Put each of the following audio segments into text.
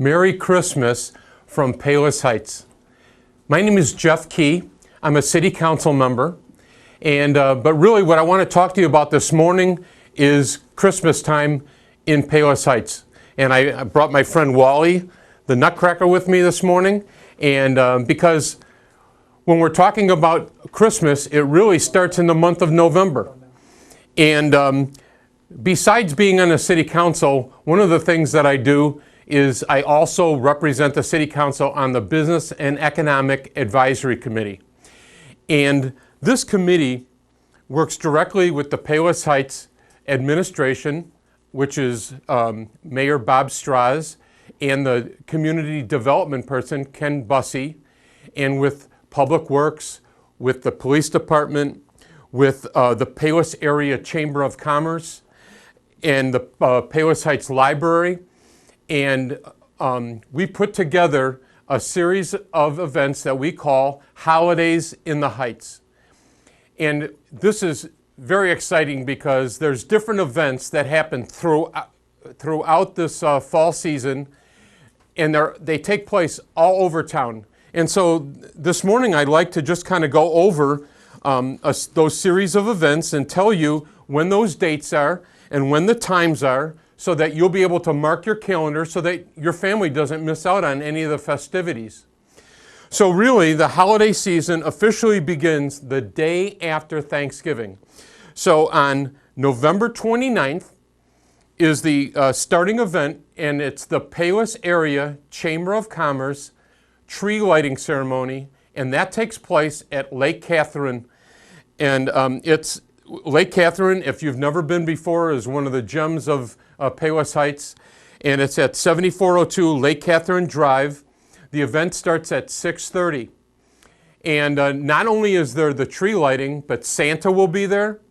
Merry Christmas from Palos Heights. My name is Jeff Key. I'm a city council member. But really what I want to talk to you about this morning is Christmas time in Palos Heights. And I brought my friend Wally, the Nutcracker, with me this morning. And because when we're talking about Christmas, it really starts in the month of November. And besides being on the city council, one of the things that I do is I also represent the city council on the Business and Economic Advisory Committee. And this committee works directly with the Palos Heights administration, which is Mayor Bob Straz, and the community development person, Ken Bussey, and with Public Works, with the police department, with the Palos Area Chamber of Commerce, and the Palos Heights Library. And we put together a series of events that we call Holidays in the Heights. And this is very exciting because there's different events that happen throughout this fall season, and they take place all over town. And so this morning I'd like to just kind of go over those series of events and tell you when those dates are and when the times are, so that you'll be able to mark your calendar so that your family doesn't miss out on any of the festivities. So really, the holiday season officially begins the day after Thanksgiving. So on November 29th is the starting event, and it's the Palos Area Chamber of Commerce tree lighting ceremony, and that takes place at Lake Catherine. And it's Lake Catherine, if you've never been before, is one of the gems of Palos Heights, and it's at 7402 Lake Catherine Drive. The event starts at 6:30. And not only is there the tree lighting, but Santa will be there,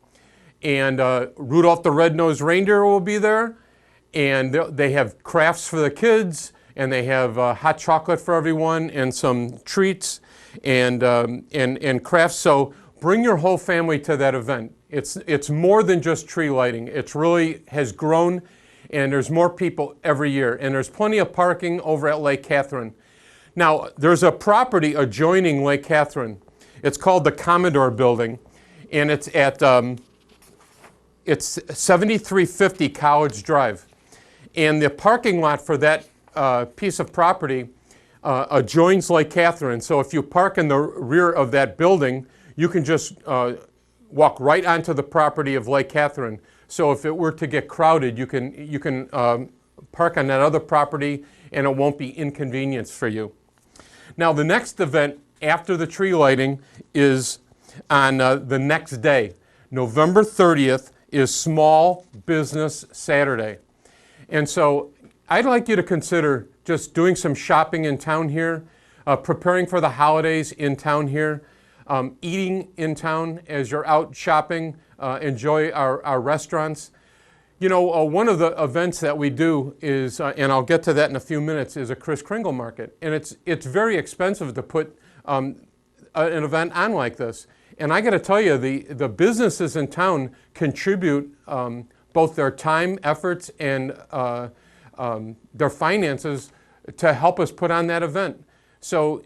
and Rudolph the Red-Nosed Reindeer will be there, and they have crafts for the kids, and they have hot chocolate for everyone, and some treats, and crafts. So bring your whole family to that event. It's more than just tree lighting. It really has grown, and there's more people every year, and there's plenty of parking over at Lake Catherine. Now, there's a property adjoining Lake Catherine. It's called the Commodore Building, and it's at it's 7350 College Drive. And the parking lot for that piece of property adjoins Lake Catherine. So if you park in the rear of that building, you can just walk right onto the property of Lake Catherine. So if it were to get crowded, you can park on that other property, and it won't be inconvenience for you. Now, the next event after the tree lighting is on the next day. November 30th is Small Business Saturday. And so I'd like you to consider just doing some shopping in town here, preparing for the holidays in town here, eating in town as you're out shopping, enjoy our restaurants. You know, one of the events that we do is, and I'll get to that in a few minutes, is a Kris Kringle market. And it's very expensive to put an event on like this. And I got to tell you, the businesses in town contribute both their time, efforts, and their finances to help us put on that event. So,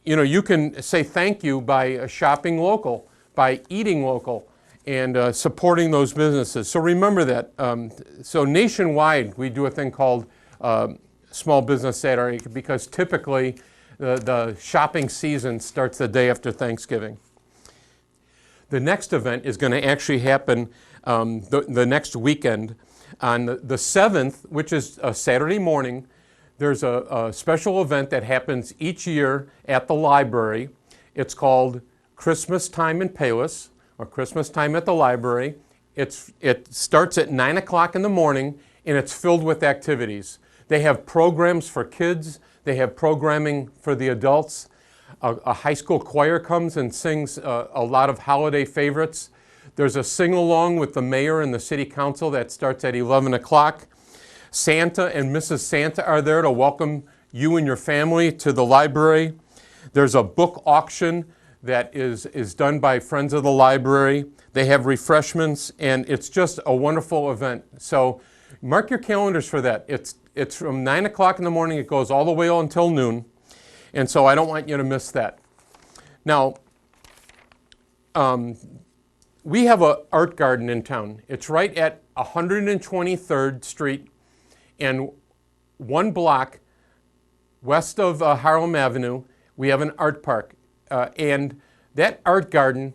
you know, you can say thank you by shopping local, by eating local, and supporting those businesses. So remember that. So nationwide, we do a thing called Small Business Saturday, because typically the shopping season starts the day after Thanksgiving. The next event is going to actually happen the next weekend. On the 7th, which is a Saturday morning, there's a special event that happens each year at the library. It's called Christmas Time in Palos, or Christmas Time at the Library. It starts at 9 o'clock in the morning, and it's filled with activities. They have programs for kids. They have programming for the adults. A high school choir comes and sings a lot of holiday favorites. There's a sing-along with the mayor and the city council that starts at 11 o'clock. Santa and Mrs. Santa are there to welcome you and your family to the library. There's a book auction that is done by Friends of the Library. They have refreshments, and it's just a wonderful event. So mark your calendars for that. It's from 9 o'clock in the morning. It goes all the way until noon. And so I don't want you to miss that. Now, we have an art garden in town. It's right at 123rd Street and 1 block west of Harlem Avenue. We have an art park. And that art garden,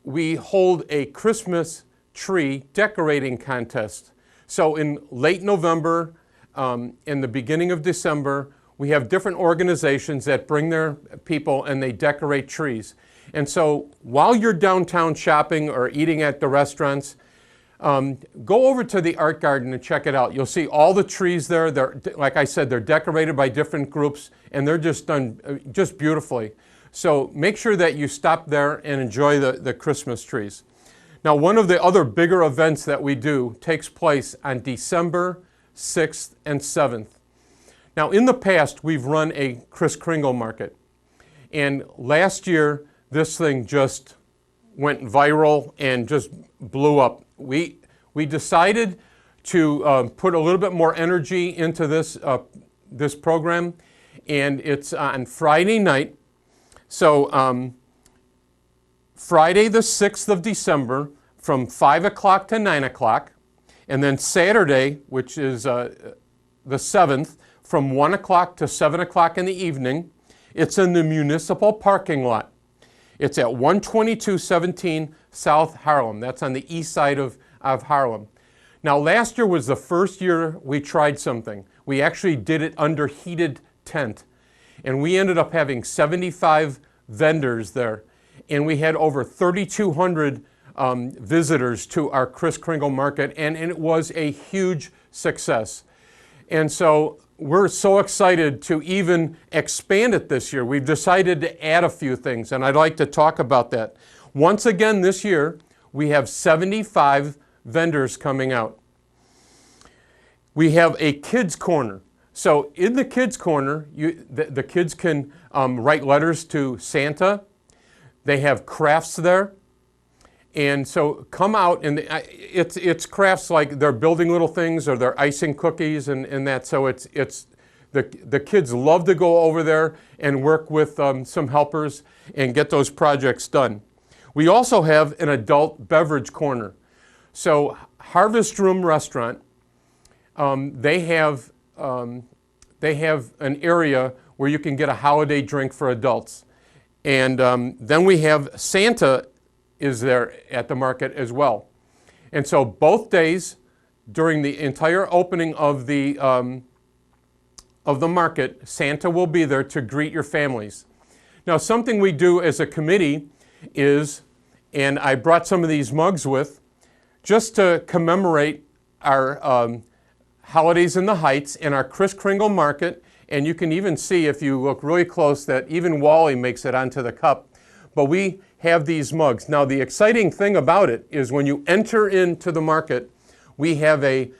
we hold a Christmas tree decorating contest. So in late November, in the beginning of December, we have different organizations that bring their people and they decorate trees. And so while you're downtown shopping or eating at the restaurants, go over to the art garden and check it out. You'll see all the trees there. They're, like I said, they're decorated by different groups and they're just done just beautifully. So make sure that you stop there and enjoy the Christmas trees. Now, one of the other bigger events that we do takes place on December 6th and 7th. Now, in the past, we've run a Kris Kringle market. And last year, this thing just went viral and just blew up. We decided to put a little bit more energy into this program, and it's on Friday night. So Friday the 6th of December from 5 o'clock to 9 o'clock, and then Saturday, which is the 7th, from 1 o'clock to 7 o'clock in the evening. It's in the municipal parking lot. It's at 12217 South Harlem. That's on the east side of Harlem. Now, last year was the first year we tried something. We actually did it under heated tent. And we ended up having 75 vendors there. And we had over 3,200 visitors to our Kris Kringle market, and it was a huge success. And so we're so excited to even expand it this year. We've decided to add a few things, and I'd like to talk about that. Once again this year, we have 75 vendors coming out. We have a kids corner. So in the kids corner, the kids can write letters to Santa. They have crafts there. And so come out, and it's crafts like they're building little things or they're icing cookies and that. So it's the kids love to go over there and work with some helpers and get those projects done. We also have an adult beverage corner. So Harvest Room Restaurant, they have an area where you can get a holiday drink for adults. And then we have Santa is there at the market as well. And so both days during the entire opening of the market, Santa will be there to greet your families. Now, something we do as a committee is, and I brought some of these mugs with, just to commemorate our holidays in the Heights and our Kris Kringle market. And you can even see, if you look really close, that even Wally makes it onto the cup. But we have these mugs. Now, the exciting thing about it is when you enter into the market, we have a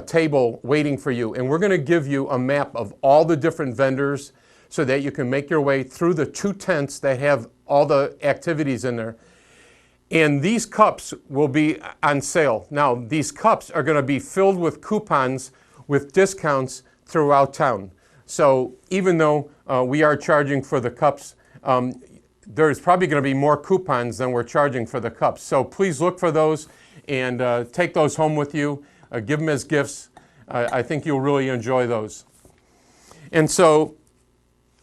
table waiting for you. And we're going to give you a map of all the different vendors so that you can make your way through the 2 tents that have all the activities in there. And these cups will be on sale. Now, these cups are going to be filled with coupons with discounts throughout town. So even though we are charging for the cups, there's probably going to be more coupons than we're charging for the cups. So please look for those and take those home with you. Give them as gifts. I think you'll really enjoy those. And so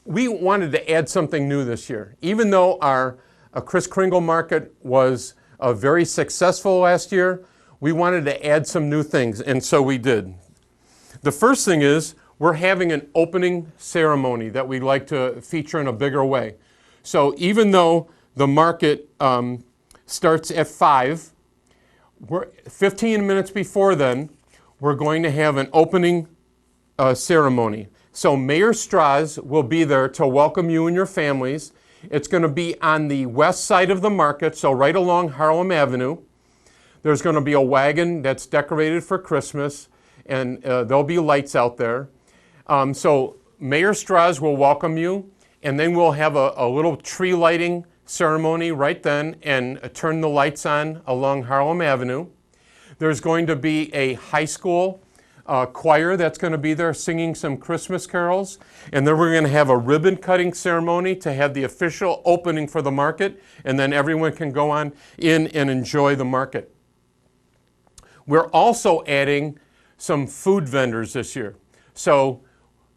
we wanted to add something new this year. Even though our Kris Kringle market was very successful last year, we wanted to add some new things, and so we did. The first thing is we're having an opening ceremony that we'd like to feature in a bigger way. So even though the market starts at 5, 15 minutes before then, we're going to have an opening ceremony. So Mayor Strauss will be there to welcome you and your families. It's going to be on the west side of the market, so right along Harlem Avenue. There's going to be a wagon that's decorated for Christmas, and there'll be lights out there. So Mayor Strauss will welcome you, and then we'll have a little tree lighting ceremony right then and turn the lights on along Harlem Avenue. There's going to be a high school choir that's going to be there singing some Christmas carols. And then we're going to have a ribbon cutting ceremony to have the official opening for the market. And then everyone can go on in and enjoy the market. We're also adding some food vendors this year. So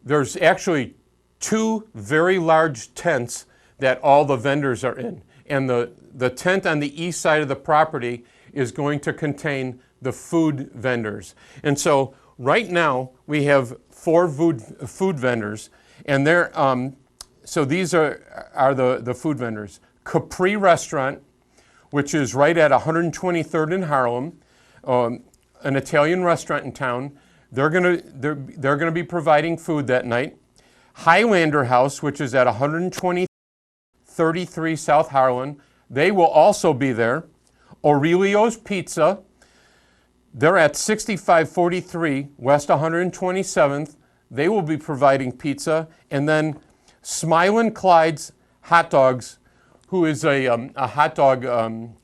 there's actually 2 very large tents that all the vendors are in. And the tent on the east side of the property is going to contain the food vendors. And so right now we have 4 food vendors, and they're so these are the food vendors. Capri Restaurant, which is right at 123rd in Harlem, an Italian restaurant in town. They're gonna be providing food that night. Highlander House, which is at 133 South Harlem, they will also be there. Aurelio's Pizza, they're at 6543 West 127th. They will be providing pizza. And then Smilin' Clyde's Hot Dogs, who is a hot dog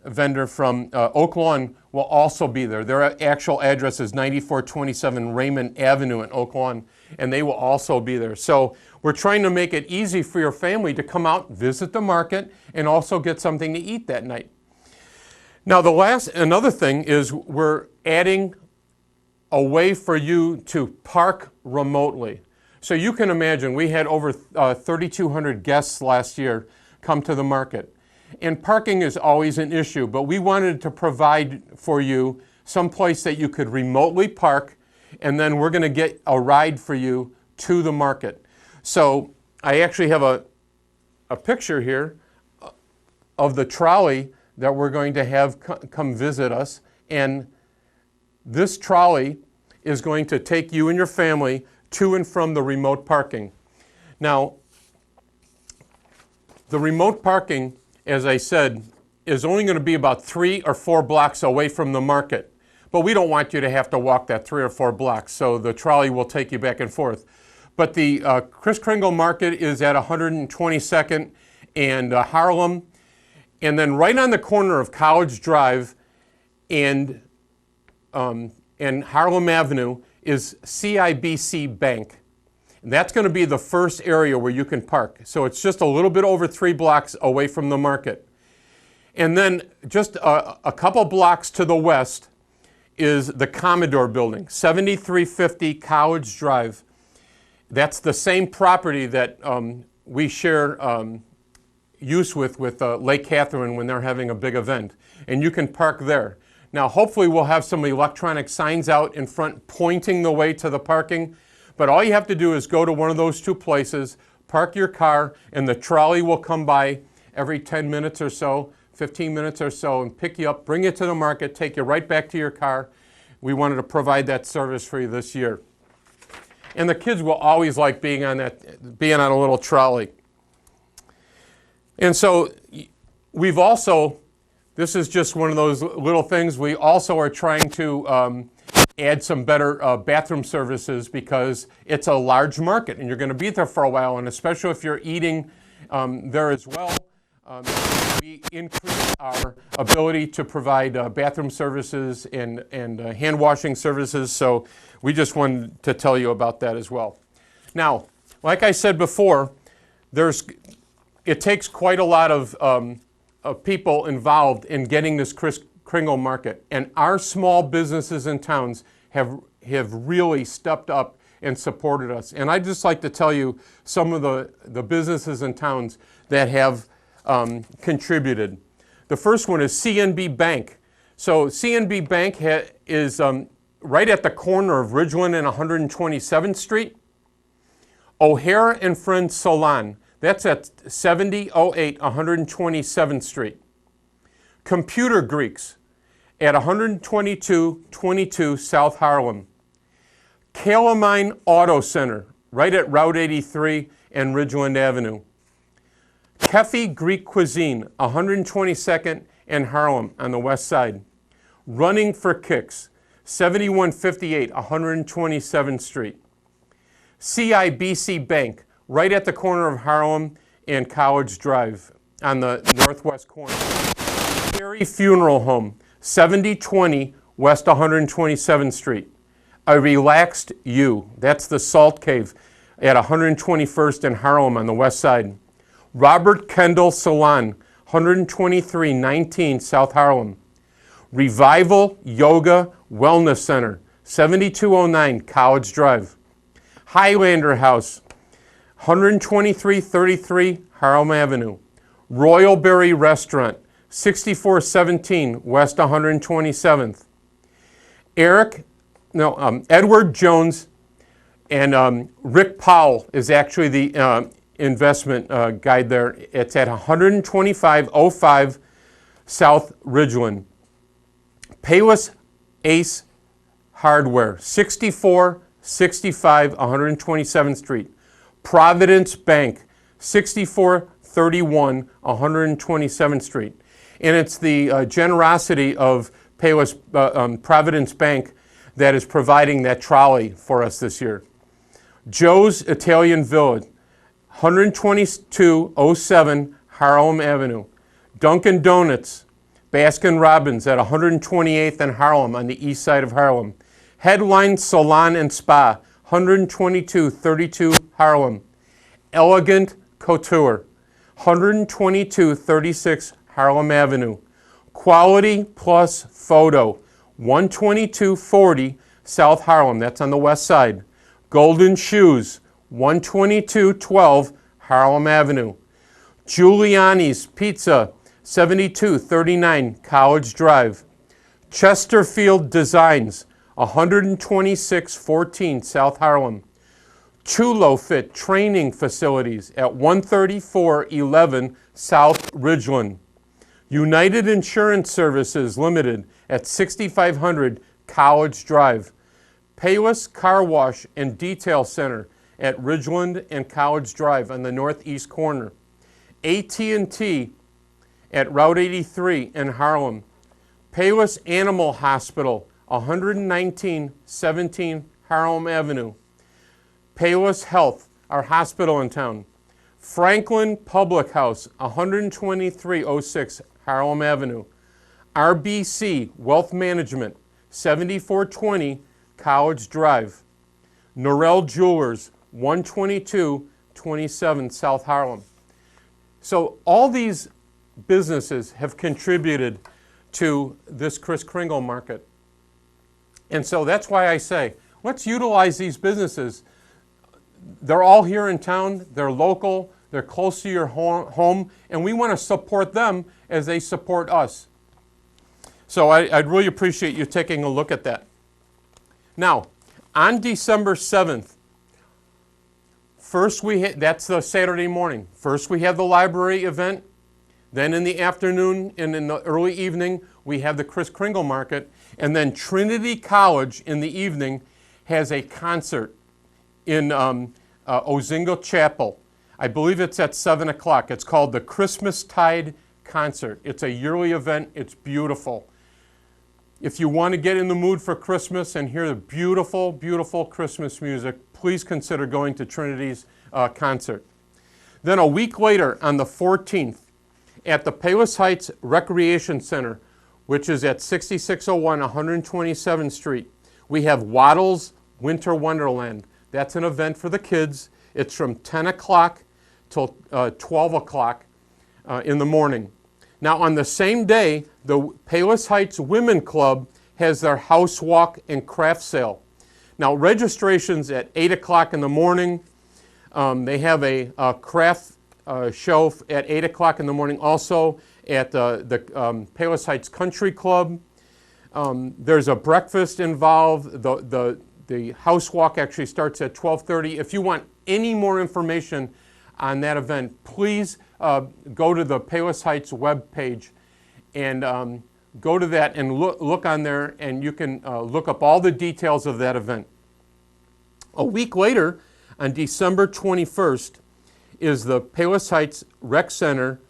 vendor from Oak Lawn, will also be there. Their actual address is 9427 Raymond Avenue in Oak Lawn, and they will also be there. So we're trying to make it easy for your family to come out, visit the market, and also get something to eat that night. Now another thing is we're adding a way for you to park remotely. So you can imagine we had over 3,200 guests last year come to the market. And parking is always an issue, but we wanted to provide for you some place that you could remotely park, and then we're going to get a ride for you to the market. So I actually have a picture here of the trolley that we're going to have come visit us, and this trolley is going to take you and your family to and from the remote parking. Now, the remote parking, as I said, is only going to be about 3 or 4 blocks away from the market. But we don't want you to have to walk that 3 or 4 blocks, so the trolley will take you back and forth. But the Kris Kringle Market is at 122nd and Harlem. And then right on the corner of College Drive and Harlem Avenue is CIBC Bank. And that's going to be the first area where you can park. So it's just a little bit over 3 blocks away from the market. And then just a couple blocks to the west is the Commodore Building, 7350 College Drive. That's the same property that we share use with Lake Catherine when they're having a big event. And you can park there. Now, hopefully we'll have some electronic signs out in front pointing the way to the parking. But all you have to do is go to one of those 2 places, park your car, and the trolley will come by every 10 minutes or so, 15 minutes or so, and pick you up, bring you to the market, take you right back to your car. We wanted to provide that service for you this year. And the kids will always like being on a little trolley. And so we've also, this is just one of those little things, we also are trying to add some better bathroom services because it's a large market and you're going to be there for a while, and especially if you're eating there as well, we increase our ability to provide bathroom services and hand washing services. So we just wanted to tell you about that as well. Now, like I said before, it takes quite a lot of people involved in getting this Kris Kringle Market, and our small businesses and towns have really stepped up and supported us. And I'd just like to tell you some of the businesses and towns that have contributed. The first one is CNB Bank. So CNB Bank is right at the corner of Ridgeland and 127th Street. O'Hara and Friends Salon, that's at 7008 127th Street. Computer Greeks at 12222 South Harlem. Calamine Auto Center, right at Route 83 and Ridgeland Avenue. Kefi Greek Cuisine, 122nd and Harlem on the west side. Running for Kicks, 7158 127th Street. CIBC Bank, right at the corner of Harlem and College Drive on the northwest corner. Perry Funeral Home, 7020 West 127th Street. A Relaxed You. That's the Salt Cave at 121st and Harlem on the west side. Robert Kendall Salon, 12319 South Harlem. Revival Yoga Wellness Center, 7209 College Drive. Highlander House, 12333 Harlem Avenue. Royalberry Restaurant, 6417 West 127th. Edward Jones and Rick Powell is actually the investment guide there. It's at 12505 South Ridgeland. Payless Ace Hardware, 6465 127th Street. Providence Bank, 6431 127th Street. And it's the generosity of Payless Providence Bank that is providing that trolley for us this year. Joe's Italian Village, 12207 Harlem Avenue. Dunkin' Donuts, Baskin Robbins at 128th and Harlem on the east side of Harlem. Headline Salon and Spa, 12232 Harlem. Elegant Couture, 12236 Harlem Avenue. Quality Plus Photo, 12240 South Harlem. That's on the west side. Golden Shoes, 12212 Harlem Avenue. Giuliani's Pizza, 7239 College Drive. Chesterfield Designs, 12614 South Harlem. Chulo Fit Training Facilities at 13411 South Ridgeland. United Insurance Services Limited at 6500 College Drive. Payless Car Wash and Detail Center at Ridgeland and College Drive on the northeast corner. AT&T at Route 83 in Harlem. Payless Animal Hospital, 11917 Harlem Avenue. Payless Health, our hospital in town. Franklin Public House, 12306 Harlem Avenue. RBC Wealth Management, 7420 College Drive. Norell Jewelers, 12227 South Harlem. So all these businesses have contributed to this Kris Kringle market. And so that's why I say, let's utilize these businesses. They're all here in town, they're local, they're close to your home, and we want to support them as they support us. So I'd really appreciate you taking a look at that. Now, on December 7th, that's the Saturday morning. First we have the library event, then in the afternoon and in the early evening we have the Kris Kringle market, and then Trinity College in the evening has a concert in Ozingo Chapel. I believe it's at 7 o'clock. It's called the Christmastide Concert. It's a yearly event. It's beautiful. If you want to get in the mood for Christmas and hear the beautiful, beautiful Christmas music, please consider going to Trinity's concert. Then a week later, on the 14th, at the Palos Heights Recreation Center, which is at 6601 127th Street, we have Waddles Winter Wonderland. That's an event for the kids. It's from 10 o'clock till 12 o'clock in the morning. Now, on the same day, the Palos Heights Women Club has their house walk and craft sale. Now, registration's at 8 o'clock in the morning. They have a craft show at 8 o'clock in the morning also at the Palos Heights Country Club. There's a breakfast involved. The house walk actually starts at 12:30. If you want any more information on that event, please go to the Palos Heights webpage and go to that and look on there, and you can look up all the details of that event. A week later, on December 21st, is the Palos Heights Rec Center,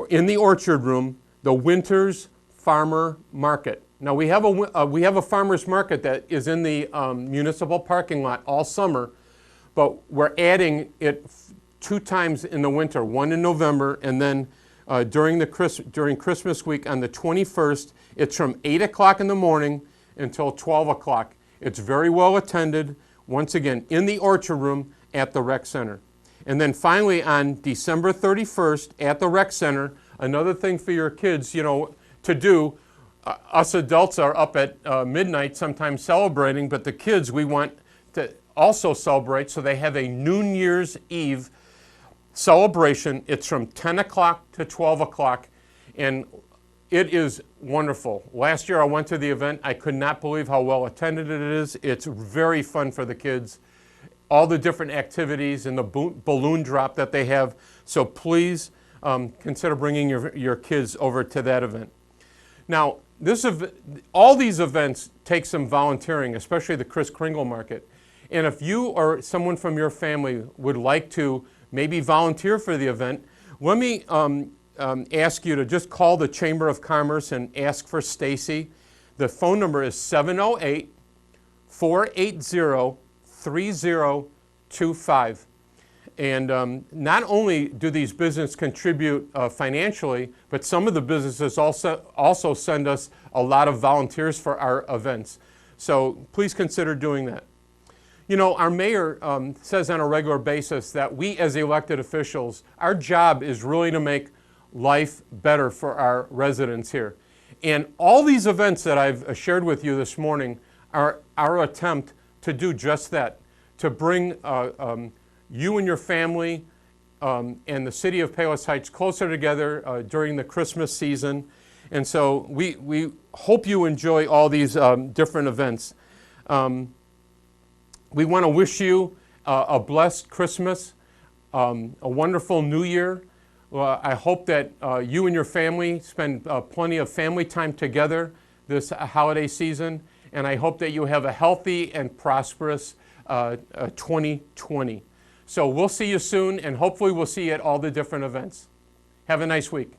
in the Orchard Room, the Winters Farmer Market. Now we have a farmer's market that is in the municipal parking lot all summer, but we're adding it 2 times in the winter, one in November, and then during Christmas week on the 21st, it's from 8 o'clock in the morning until 12 o'clock. It's very well attended, once again, in the Orchard Room at the Rec Center. And then finally, on December 31st at the Rec Center, another thing for your kids, to do. Us adults are up at midnight sometimes celebrating, but the kids, we want to also celebrate, so they have a New Year's Eve celebration. It's from 10 o'clock to 12 o'clock, and it is wonderful. Last year I went to the event. I could not believe how well attended it is. It's very fun for the kids. All the different activities and the balloon drop that they have. So please consider bringing your kids over to that event. Now, all these events take some volunteering, especially the Kris Kringle Market. And if you or someone from your family would like to maybe volunteer for the event, let me ask you to just call the Chamber of Commerce and ask for Stacy. The phone number is 708-480-3025. And not only do these businesses contribute financially, but some of the businesses also send us a lot of volunteers for our events. So please consider doing that. Our mayor says on a regular basis that we as elected officials, our job is really to make life better for our residents here. And all these events that I've shared with you this morning are our attempt to do just that, to bring you and your family and the city of Palos Heights closer together during the Christmas season. And so we hope you enjoy all these different events. We want to wish you a blessed Christmas, a wonderful New Year. I hope that you and your family spend plenty of family time together this holiday season, and I hope that you have a healthy and prosperous 2020. So we'll see you soon, and hopefully we'll see you at all the different events. Have a nice week.